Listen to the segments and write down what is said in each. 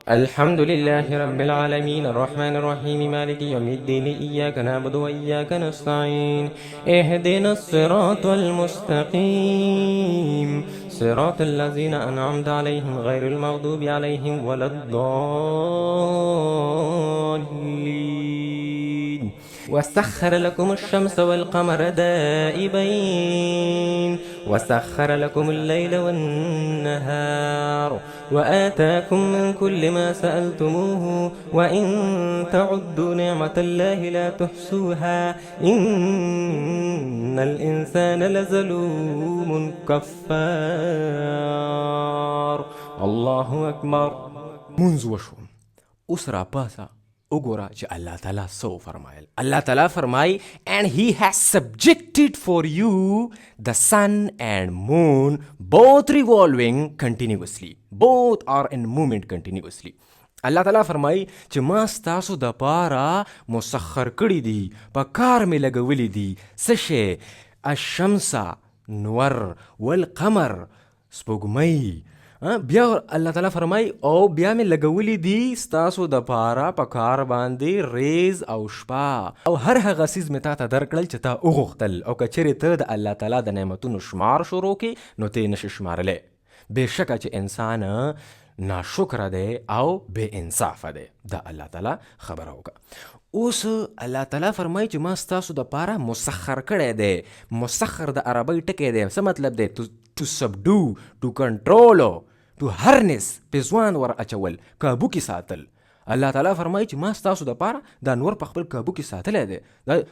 الحمد لله رب العالمين الرحمن الرحيم مالك يوم الدين إياك نعبد وإياك نستعين اهدنا الصراط المستقيم صراط الذين أنعمت عليهم غير المغضوب عليهم ولا الضالين وسخر لكم الشمس والقمر دائبين وسخر لكم الليل والنهار وآتاكم من كل ما سألتموه وإن تعدوا نعمة الله لا تحصوها إن الإنسان لظلوم كفار. الله أكبر. منځ وشو، اوس را پاسه وګوره چې الله تعالی څه وفرمایل. الله تعالی فرمایي and he has subjected for you the sun and moon both revolving continuously, both are in movement continuously. الله تعالی فرمایي چې ما ستاسو د پاره مسخر کړي دي، په کار مې لګولي دي څه شی؟ الشمس نور والقمر سپوږمۍ. بیا الله تعالی فرمای او بیا مې لګولي دي ستاسو د پاره په کار باندې ریز او شپه او هر هغه څیز مې تا ته درکړل چې تا وغوښتل. او که چیرې ته د الله تعالی د نعمتونو شمار شروع کړې نو ته یې نشي شمارلی. بېشکه چې انسان ناشکره دی او بې انصافه دی. د الله تعالی خبره وکړه. اوس الله تعالی فرمایي چې ما ستاسو د پاره مسخر کړی دی. مسخر د عربی ټکی دی. څه مطلب دی؟ to subdue, to control, to harness، په ځوان ور اچول، کابو کې ساتل. الله تعالی فرمایي چې ما ستاسو د پاره دا نور په خپل کابو کې ساتلی دی.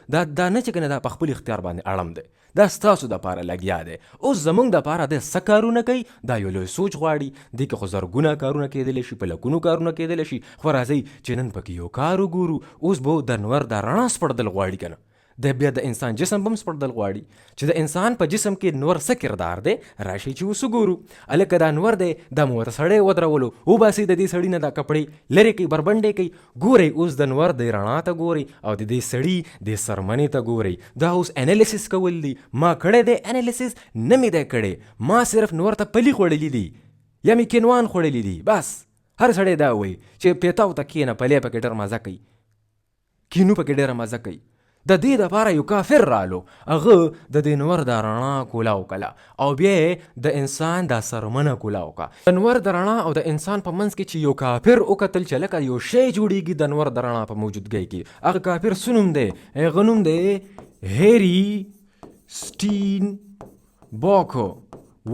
دا نه چې کنه دا په خپل اختیار باندې اړم دی، دا ستاسو د پاره لګیا دی. اوس زمونږ د پاره د څه کارونه کوي دا یو لوی سوچ غواړي. دې کې خو زرګونه کارونه کېدلی شي، په لکونو کارونه کېدلی شي، خو راځئ چې نن پکې یو کار وګورو. اوس به د نور د رڼا سپړدل غواړي که نه، د بیا د انسان جسم به هم سپړدل غواړي چې د انسان په جسم کې نور څه کردار دی. راشئ چې اوس وګورو. هلکه دا نور دی، دا مو ورته سړی ودرولو، وباسئ د دې سړي نه دا کپړې لرې کوي، بربنډې کوي. ګورئ اوس د نور د رڼا ته ګورئ او د دې سړي د سرمنې ته ګورئ. دا اوس انالیسس کول دي. ما کړی دی انالیسس؟ نه مې دی کړی. ما صرف نور ته پلي خوړلي دي یا مې کینوان خوړلي دي. بس هر سړی دا وایي چې پیتاو ته کینه، پلی پکې ډېر مزه کوي، کینو پکې ډېره مزه کوي. د دې دپاره یو کافر رالو، هغه د دې نور د رڼا کولاو کله او بیا د انسان د سرمنه کولاو کا. د نور د رڼا او د انسان په منځ کې چې یو کافر وکتل چې لکه یو شی جوړیږي د نور د رڼا په موجودګۍ کې، هغه کافر څه نوم دی؟ هغه نوم دی هیری سټین باکو.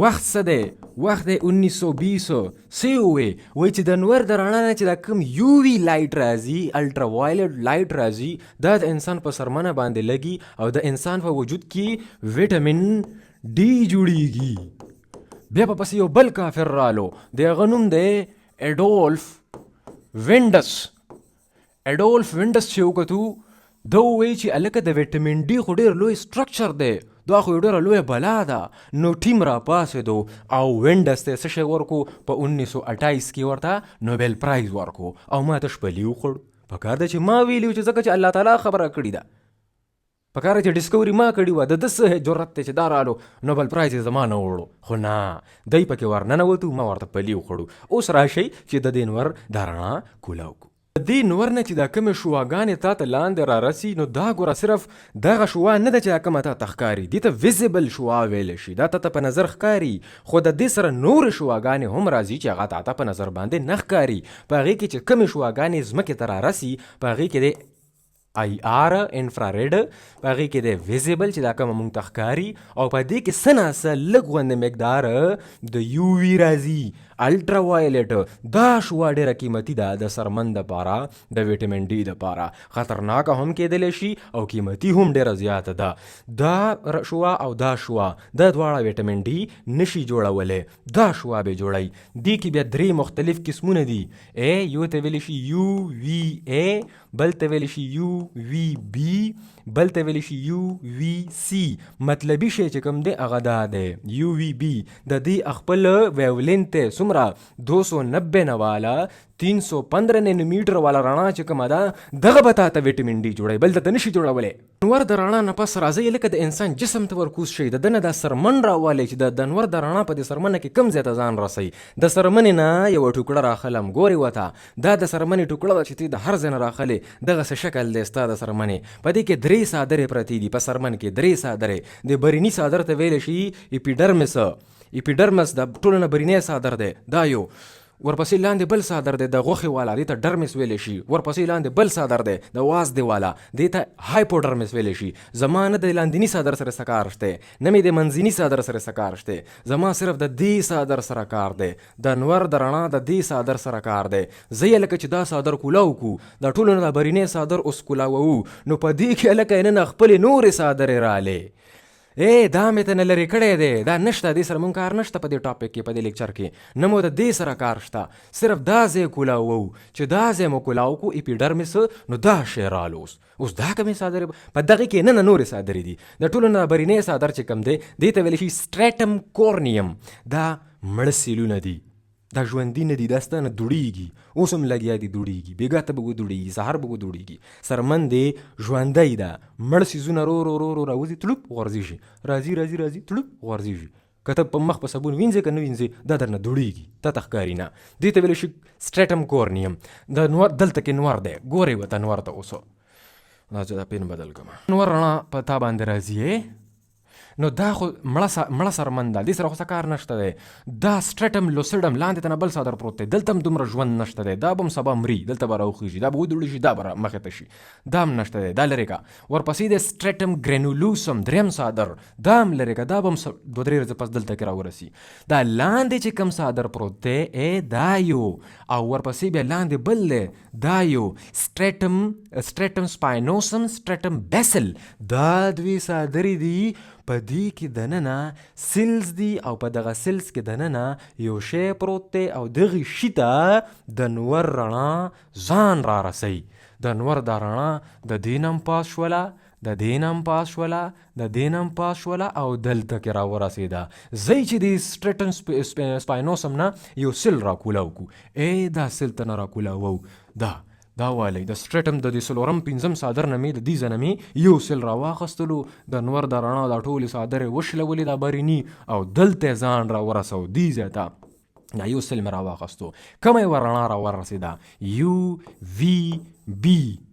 وخت څه دی؟ وخت دی 1920. څه ووی؟ وایي چې د نور د رڼا نه چې دا کوم یووي لایټ راځي، الټراوایلټ لایټ راځي، دا د انسان په سرمنه باندې لګي او د انسان په وجود کې ویټامین ډي جوړیږي. بیا په پسې یو بل کافر رالو، د هغه نوم دی اډولف وینډس. اډولف وینډس چې وکتو، دا ووایي چې هلکه د ویټامین ډي خو ډېر لوی سټرکچر دی، دا خو یو ډېره لویه بلا ده. نو ټیم را پاسېدو او وینډس ته څه شی ورکو؟ په 1928 کې ورته نوبل پرایز ورکو او ما ته شپلي وخوړ. په کار ده چې ما ویلي و چې ځکه چې الله تعالی خبره کړې ده، په کار چې ډسکوري ما کړي وه، د ده څه جرت دی چې دا رالو نوبل پرایز یې زما نه وړو. خو نه، دی پکې ورننوتو، ما ورته پلي وخوړو. اوس راشئ چې د دې نور دا رڼا کولاو کو. د دې نور نه چې دا کومې شواګانې تا ته لاندې را رسي، نو دا ګوره صرف دغه شوا نه ده چې دا کومه تا ته ښکاري، دې ته ویزیبل شوا ویلی شي، دا تا ته په نظر ښکاري. خو د دې سره نورې شواګانې هم راځي چې هغه تا ته په نظر باندې نه ښکاري. په هغې کې چې کومې شواګانې ځمکې ته را رسي، په هغې کې دی آی آر انفراریډ، په هغې کې دی ویزیبل چې دا کومه مونږ ته ښکاري، او په دې کې څه ناڅه لږ غوندې مقدار د یووي راځي، الټراوایلټ. دا شوا ډېره قیمتي ده د سرمن دپاره، د ویټامین ډي دپاره. خطرناکه هم کېدلی شي او قیمتي هم ډېره زیاته ده. دا شوا او دا شوا دا دواړه ویټامین ډي نشي جوړولی، دا شوا به جوړوي. دې کې بیا 3 مختلف قسمونه دي. یو ته ویلی شي یو وی اے، بل ته ویلی شي یو وی بی، بل ته ویلی شي یو وی سی. مطلبي شی چې کوم دی هغه دا دی یو وی بی. د دې خپل ویولینت څومره دومره 290 نه والا 315 نانومیټر والا رڼا چې کومه ده دغه به تا ته ویټامین ډي جوړوي، بل ته نشي جوړولی. انور د رڼا نه پس راځي لکه د انسان جسم ته ورکوز شي، د ده نه دا سرمن راوالی چې د انور د رڼا په دې سرمنه کې کوم ځای ته ځان رسوي. د سرمنې نه یوه ټوکړه راخلم، ګورې ورته دا د سرمنې ټوکړه ده چې ته د هر ځای نه راخلې، دغسې شکل دی ستا د سرمنې. په دې کې 3 څادرې پرتې دي، په سرمن کې 3 څادرې. د بریني څادر ته ویلی شي اپیډرمس. اپیډرمس د ټولو نه برینی څادر دی، دا یو. ورپسې لاندې بل څادر دی د غوښې والا، دې ته ډرمس ویلی شي. ورپسې لاندې بل څادر دی د وازدې والا، دې ته هایپوډرمس ویلی شي. زما نه د لاندیني څادر سره څه کار شته، نه مې د منځني څادر سره څه کار شته، زما صرف د دې څادر سره کار دی، د انور د رڼا د دې څادر سره کار دی. زه یې لکه چې دا څادر کولاو کو، د ټولو نه د برینی څادر اوس کولاوو، نو په دې کې لکه نن خپلې نورې څادرې رالې. دا مې ته نه لرې کړی دی، دا نشته، دې سره مونږ کار نشته په دې ټاپک کې، په دې لیکچر کې نه مو د دې سره کار شته. صرف دا ځای کولاوو، چې دا ځای مو کولاو کو اپیډرمس، نو دا شی رالو. اوس دا کومې څادرې په دغه کې نه نورې څادرې دي. د ټولو نه برینی څادر چې کوم دی دې ته ویلی شي سټریټم کورنیم. دا مړه سیلونه دي، دا ژوندي نه دي، دا ستا نه دوړېږي، اوس هم لګیا دي دوړېږي، بېګا ته به ودوړېږي، سهار به ودوړېږي. سرمن دی ژوندی ده، مړ سیزونه رو رو رو رو راوځي، تلوپ غورځېږي، راځي راځي راځي تلوپ غورځېږي. که ته په مخ په صابون وینځې که نه وینځې دا درنه دوړېږي، تا ته ښکاري نه. دې ته ویلی شي سټریټم کورنیم. د نور دلته کې نور دی، ګورې ورته نور ته. اوس دا چې دا پین بدل کړم، نور رڼا په تا باندې راځي. نو دا خو مړه سرمن ده، دې سره خو څه کار نشته دی. دا سټریټم لوسیډم لاندې ته نه بل څادر پروت دی، دلته هم دومره ژوند نشته دی، دا به هم سبا مري، دلته به راوخېږي، دا به ودوړي شي، دا به مخې ته شي، دا هم نشته دی، دا لرې که. ورپسې د سټریټم ګرینولوسم دریم څادر، دا هم لرې که، دا به هم 2-3 ورځې پس دلته کې راورسي. دا لاندې چې کوم څادر پروت دی دا یو، او ورپسې بیا لاندې بل دی، دا یو سټریټم سپاینوسم، سټریټم بیسل. دا 2 څادرې دي، په دې کې دننه سیلز دي، او په دغه سیلز کې دننه یو شی پروت دی، او دغې شي ته د نور رڼا ځان را رسوي. د نور دا رڼا د دې نم پاس شوله، د دې نم پاس شوله، د دې نم پاس شوله، او دلته کې را ورسېده. زی چې د سټریټم سپاینوسم نه یو سیل را کولاو کو، دا سیل ته نه را کولاوو، دا والی د سټریټم د دې څلورم 5م څادر نه مې د دې ځای نه مې یو سیل را واخیستلو، د نور د رڼا دا ټولې څادرې وشلولې دا بریني، او دلته ځان را ورسو دې ځای ته. دا یو سیل مې را واخیستو، کومه یوه رڼا را ورسېده، UVB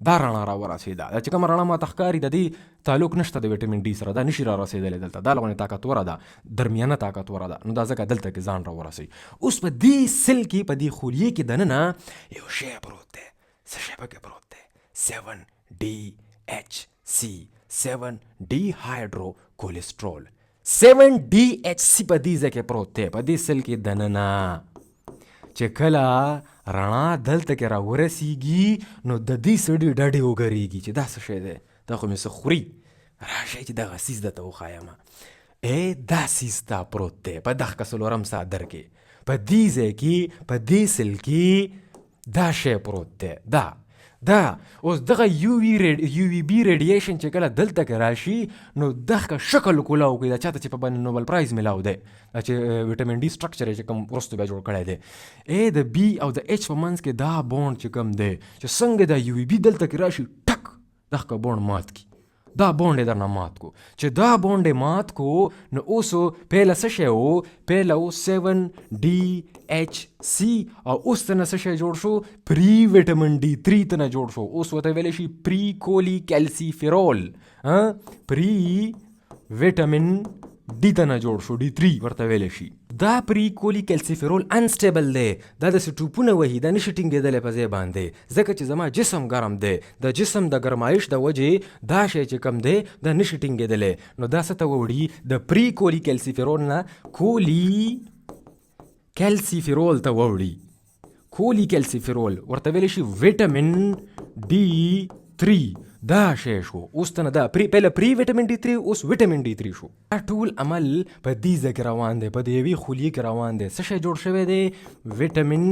دا رڼا را ورسېده. دا چې کومه رڼا ما ته ښکاري د دې تعلق نشته د ویټامین ډي سره، دا نشي را رسېدلی دلته، دا لغونې طاقتوره ده، درمیانه طاقتوره ده، نو دا ځکه دلته کې ځان را ورسوي. اوس په دې سیل کې، په دې خلیې کې دننه یو شی پروت دی، څه شی پکې پروت دی، 7DHC، 7D هایډرو کولیسټرول. 7DHC په دې ځای کې پروت دی، په دې سیل کې دننه. چې کله رڼا دلته کې را ورسېږي نو د دې سړي ډډې وګرېږي چې دا څه شی دی، دا خو مې څه خوري، راشئ چې دغه سیز درته وښایم. دا سیز تا پروت دی په دغه 4م څادر کې، په دې ځای کې، په دې سیل کې دا شی پروت دی. دا اوس دغه UVB ریډیشن چې کله دلته کې راشي نو دغه شکل کولاو کوي، دا چاته چې په باندې نوبل پرایز ملاو دی، چې ویټامین ډي سټرکچر چې کوم وروسته بیا جوړ کړی دی. د بي او د ایچ په منځ کې دا بونډ چې کوم دی، چې څنګه دا UVB دلته کې راشي ټک دغه بونډ مات کی، دا بونډ یې درنه مات کو. چې دا بونډ یې مات کو نو اوس پهله څه شی و، پهله و 7DHC، او اوس ته نه څه شی جوړ شو، پری ویټامین D3 ته نه جوړ شو. اوس ورته ویلی شي پری کولی کیلسیفیرول، پری ویټامین D ته نه جوړ شو، D3 ورته ویلی شي. دا پری کولی کیلسیفیرول انسټیبل دی، دا داسې ټوپونه وهي، دا نشي ټینګېدلی په ځای باندې، ځکه چې زما جسم ګرم دی، د جسم د ګرمایش د وجې دا شی چې کم دی دا نشي ټینګېدلی. نو دا څه ته ووړي، د پری کولی کیلسیفیرول نه کولی کیلسیفیرول ته ووړي. کولی کیلسیفیرول ورته ویلی شي ویټامین D3، دا شی شو. اوس ته نه دا پهله پری ویټامین D3، اوس ویټامین D3 شو. دا ټول عمل په دې ځای کې روان دی، په دې یوې خلیې کې روان دی. څه شی جوړ شوی دی، ویټامین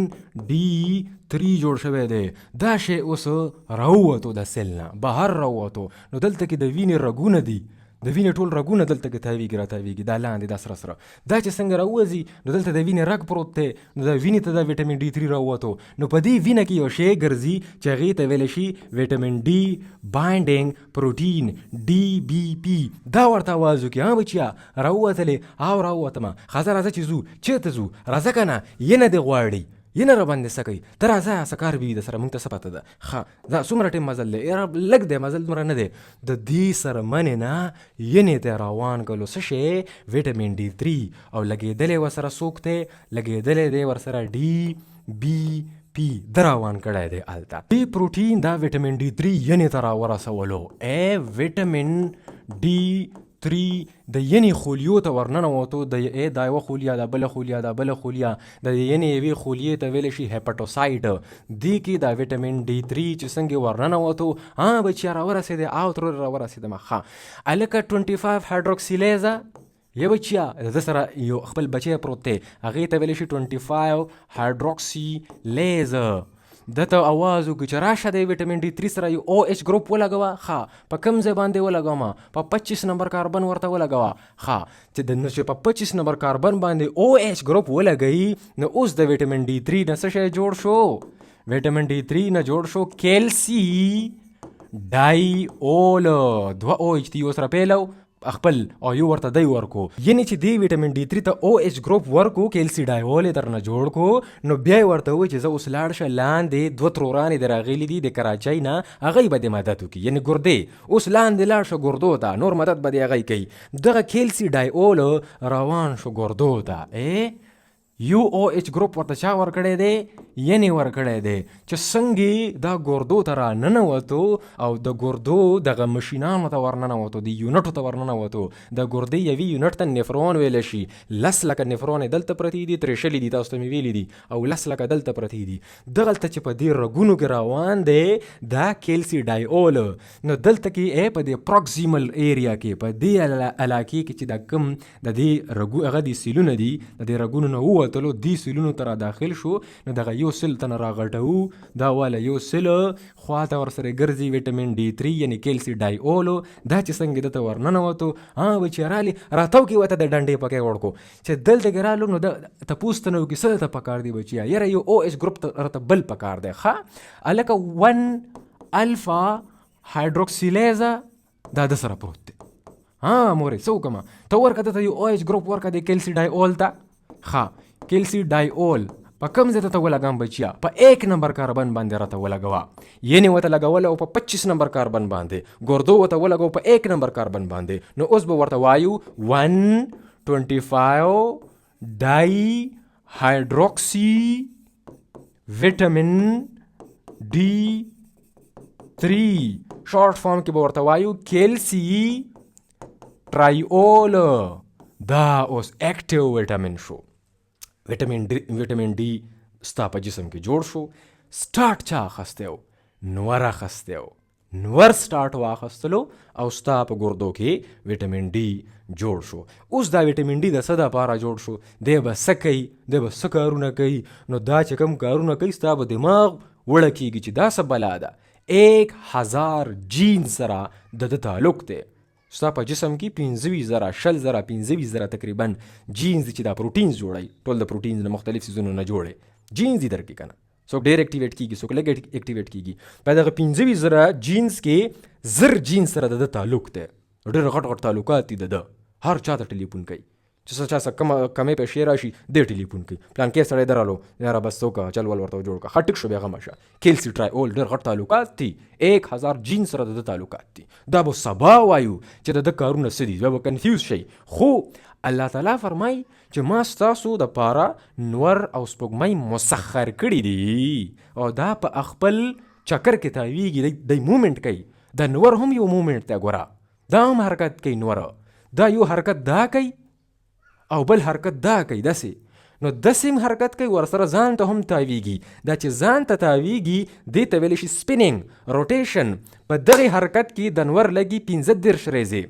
D3 جوړ شوی دی. دا شی اوس راووتو د سیل نه بهر راووتو، نو دلته کې د وینې رګونه دي، د وینې ټول رګونه دلته کې تاویږي راتاویږي، دا لاندې دا سره سره دا چې څنګه راوځي نو دلته د وینې رګ پروت دی، نو د وینې ته د ویټامین ډي 3 راووتو، نو په دې وینه کې یو شی ګرځي چې هغې ته ویلی شي ویټامین ډي بایندینګ پروټین DBP. دا ورته آواز وکړي ها بچیا راووتلې او راووتمه ښځه راځه چې ځو چېرته ځو راځه که نه یې نه دې غواړي یې نه راباندې څه کوي ته راځه څه کار به وي د سره موږ ته څه پته ده ښه دا څومره ټیم مزل دی یاره لږ دی مزل دومره نه دی د دې سره منې نه ینې ته روان کړلو څه شی ویټامین ډي 3 او لګېدلی ورسره څوک دی لګېدلی دی ورسره DBP د روان کړی دی هلته دې پروټین دا ویټامین ډي 3 ینې ته راورسولو ویټامین ډي 3 د ینې خولیو ته ورننوتو دا یوه خولیا دا بله خولیا دا بله خولیا د ینې یوې خولیې ته ویلی شي هیپاټوسایډ دې کې دا ویټامین ډي 3 چې څنګه ورننوتو ها بچیا راورسېدی او ترور راورسېدمه ښه هلکه 25 هایدروکسیلیزه یا بچیا د سره یو خپل بچی پروت دی هغې ته ویلی شي 25 هایدروکسیلیزه دته آواز وکړي چې راشه دی ویټامین ډي 3 سره یو OH ګروپ ولګوه ښه په کوم ځای باندې ولګومه په 25 نمبر کاربن ورته ولګوه ښه چې په 25 نمبر کاربن باندې OH ګروپ ولګوي نو اوس د ویټامین ډي 3 نه څه شی جوړ شو ویټامین ډي 3 نه جوړ شو کیلسی ډای اول 2 OH تی یو سره پیلو خپل او یو ورته دی ورکو یعنی چې دی ویټامین ډي 3 ته OH ګروپ ورکو کیلسی ډایول درنه جوړ کو نو بیا ورته وایي چې زه اوس لاړ شه لاندې 2 ترورانې د راغلي دي د کراچۍ نه هغوی به دې مدد وکړي یعنی ګردې اوس لاندې لاړ شه ګردو ته نور مدد به دې هغوی کوي دغه کیلسی ډایول روان شو ګردو ته یو OH ګروپ ورته چا ورکړی دی ینې ورکړی دی چې څنګه دا ګردو ته را ننوتو او د ګردو دغه مشینانو ته ورننوتو د یونټو ته ورننوتو د ګردې یوې یونټ ته نفرون ویلی شي 10 لکه نفرون دلته پرتې دي ترېشلي دي تاسو ته مې ویلي دي او 10 لکه دلته پرتې دي دغلته چې په دې رګونو کې روان دی دا کیلسی ډایول نو دلته کې په دې پروکسیمل ایریا کې په دې علاقې کې چې دا کوم د دې رګو هغه دي سیلونه دي د دې رګونو نه ووتلو دې سیلونو ته را داخل شو نو دغه یو سیل ته نه راغټوو دا والا یو سیل خواته ورسره ګرځي ویټامین ډي 3 یعنی کیلسی ډایولو دا چې څنګه دته ورننوتو ها بچی رالي راتاو کې وته د ډنډې پکې وړکو چې دلته کې رالو نو د تپوس ته نو کې څه ته پکار دی بچیا یاره یو OH ګروپ ته بل پکار دی ښه الکه 1 الفا هایدروکسیلیزه دا د سره پروت دی ها مورې څه وکړمه ته ورکه دته یو OH ګروپ ورکه دی کیلسی ډایول ته ښه کیلسی ډایول په کوم ځای ته ولګم بچیا په 1 نمبر کاربن باندې راته ولګوه یعنې ورته لګوله او په 25 نمبر کاربن باندې ګردو ورته ولګو په 1 نمبر کاربن باندې نو اوس به ورته وایو 125 ډای هایدروکسی ویټامین ډي 3 شارټ فارم کې به ورته وایو کیلسی ټرایول دا اوس اکټیو ویټامین شو ویټامین ډي ستا په جسم کې جوړ شو سټارټ چا اخستی و نور اخستی و نور سټارټ واخستلو او ستا په ګردو کې ویټامین ډي جوړ شو اوس دا ویټامین ډي د څه دپاره جوړ شو دی به څه کوي دی به څه کارونه کوي نو دا چې کوم کارونه کوي ستا به دماغ وړه کېږي چې دا څه بلا ده 1000 جین سره د تعلق دی ستا په جسم کې 15,000 تقریبا جینز دي چې دا پروټینز جوړوي ټول د پروټینز نه مختلف څیزونو نه جوړي جینز دي درکې که نه څوک ډېر اکټیویټ کېږي څوک لږ اکټیویټ کېږي په دغه 15,000 جینز کې 1000 جینز سره د تعلق دی ډېر غټ تعلقات دي د هر چا ته ټلیفون کوي چې څه چا څه کمې پیسې راشي دې ټلیفون کوي پلان کې سړی درالو یاره بس څوک چل ول ورته جوړ کړه ښه ټیک شو بیا غمه شه کیلسی ټرایول ډېر غټ تعلقات دي 1000 جین سره د تعلقات دي دا به سبا وایو چې د کارونه څه دي بیا به کنفیوز شي خو الله تعالی فرمایي چې ما ستاسو د پاره نور او سپوږمۍ مسخر کړي دي او دا په خپل چکر کې تاویږي دی مومنټ کوي د نور هم یو مومنټ دی ګوره دا هم حرکت کوي نور دا یو حرکت دا کوي او بل حرکت دا کوي داسې نو داسې حرکت کوي ورسره ځان ته هم تاویږي دا چې ځان ته تاویږي دې ته ویلی شي سپیننګ روټیشن په دغې حرکت کې د نور لګي 15 ریزې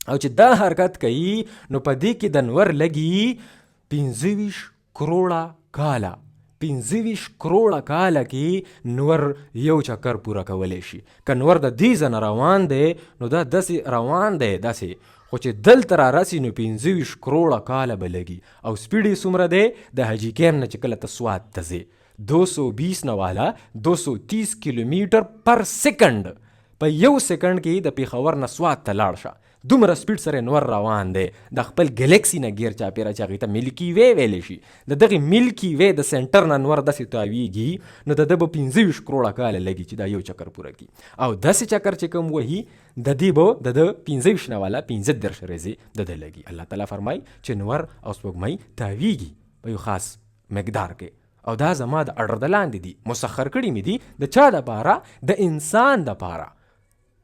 او چې دا حرکت کوي نو په دې کې د نور لګي 25 کروڑه کاله 25 کروڑه کاله کې نور یو چکر پوره کولی شي. که نور د دې ځنه روان دی نو دا داسې روان دی داسې، خو چې دلته را رسي نو 25 کروڑه کاله به لګي. او سپیډ یې څومره دی؟ د حاجي کیم نه چې کله ته سوات ته ځې 220 نه والا 230 کیلومیټر پر سیکنډ، په یو سیکنډ کې د پیښور نه سوات ته لاړ شه. دومره سپیډ سره نور روان دی د خپل ګلیکسي نه غیر چاپیره چې هغې ته ملکي وی ویلی شي. د دغې ملکي وی د سنټر نه نور داسې تاویږي نو د ده به 25 کروړه کاله لګي چې دا یو چکر پوره کړي. او داسې چکر چې کوم وهي د دې به د ده 25 نه والا 15 ورځې د ده لګي. الله تعالی فرمایي چې نور او سپوږمۍ تاویږي په یو خاص مقدار کې، او دا زما د اډر د لاندې دي، مسخر کړي مې دي د چا دپاره؟ د انسان دپاره.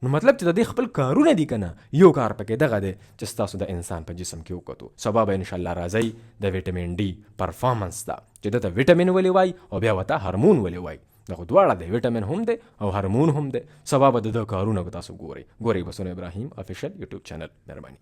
نو مطلب چې د دې خپل کارونه دي که نه، یو کار پکې دغه دی چې ستاسو د انسان په جسم کې وکتو. سبا به انشاءالله راځئ د ویټامین ډي پرفارمنس ته، چې دته ویټامین ولې وایي او بیا ورته هارمون ولې وایي. دغه دواړه دی، ویټامین هم دی او هارمون هم دی. سبا به د ده کارونه به تاسو ګورئ. ګورئ بسونه ابراهیم افیشل یوټیوب چینل. مهرباني.